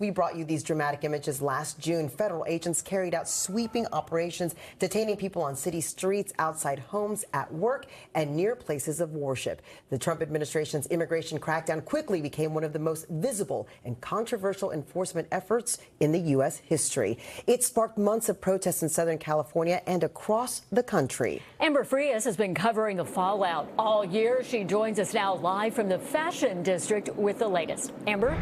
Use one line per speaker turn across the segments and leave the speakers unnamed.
we brought you these dramatic images last June. Federal agents carried out sweeping operations, detaining people on city streets, outside homes, at work, and near places of worship. The Trump administration's immigration crackdown quickly became one of the most visible and controversial enforcement efforts in the U.S. history. It sparked months of protests in Southern California and across the country.
Amber Frias has been covering the fallout all year. She joins us now live from the Fashion District with the latest. Amber?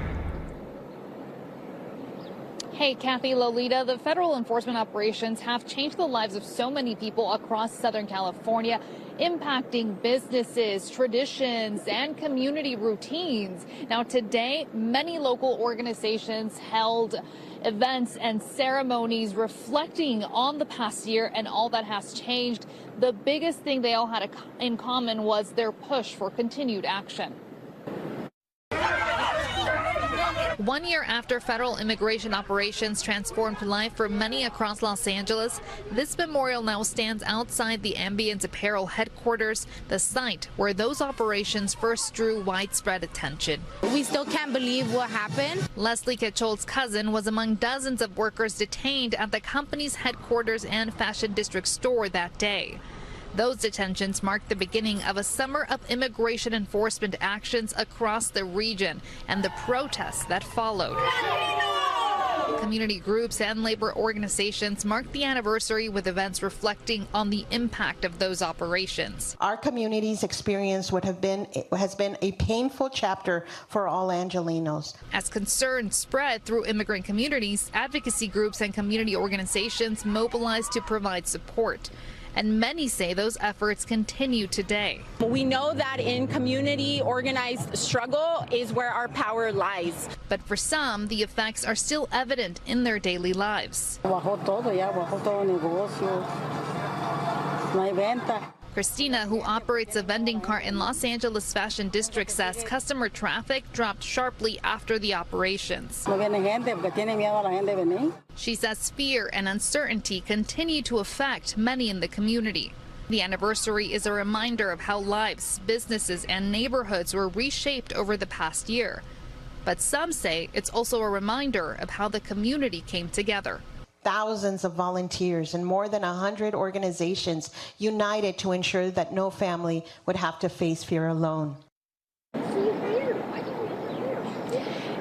Hey, Kathy, Lolita, the federal enforcement operations have changed the lives of so many people across Southern California, impacting businesses, traditions, and community routines. Now, today, many local organizations held events and ceremonies reflecting on the past year and all that has changed. The biggest thing they all had in common was their push for continued action. 1 year after federal immigration operations transformed life for many across Los Angeles, this memorial now stands outside the Ambience Apparel headquarters, the site where those operations first drew widespread attention.
We still can't believe what happened.
Leslie Kachol's cousin was among dozens of workers detained at the company's headquarters and Fashion District store that day. Those detentions marked the beginning of a summer of immigration enforcement actions across the region and the protests that followed. Community groups and labor organizations marked the anniversary with events reflecting on the impact of those operations.
Our community's experience has been a painful chapter for all Angelenos.
As concerns spread through immigrant communities, advocacy groups and community organizations mobilized to provide support. And many say those efforts continue today.
We know that in community organized struggle is where our power lies.
But for some, the effects are still evident in their daily lives. Christina, who operates a vending cart in Los Angeles Fashion District, says customer traffic dropped sharply after the operations. She says fear and uncertainty continue to affect many in the community. The anniversary is a reminder of how lives, businesses, and neighborhoods were reshaped over the past year. But some say it's also a reminder of how the community came together.
Thousands of volunteers and more than 100 organizations united to ensure that no family would have to face fear alone.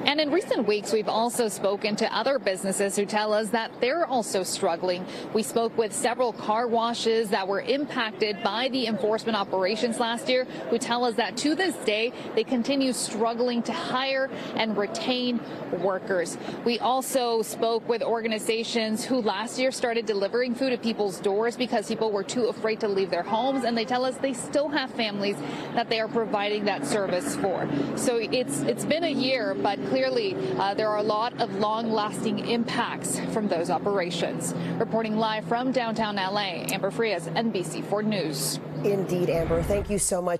And in recent weeks, we've also spoken to other businesses who tell us that they're also struggling. We spoke with several car washes that were impacted by the enforcement operations last year, who tell us that to this day, they continue struggling to hire and retain workers. We also spoke with organizations who last year started delivering food at people's doors because people were too afraid to leave their homes, and they tell us they still have families that they are providing that service for. So it's been a year, but clearly there are a lot of long-lasting impacts from those operations. Reporting live from downtown LA, Amber Frias, NBC4 News.
Indeed, Amber. Thank you so much.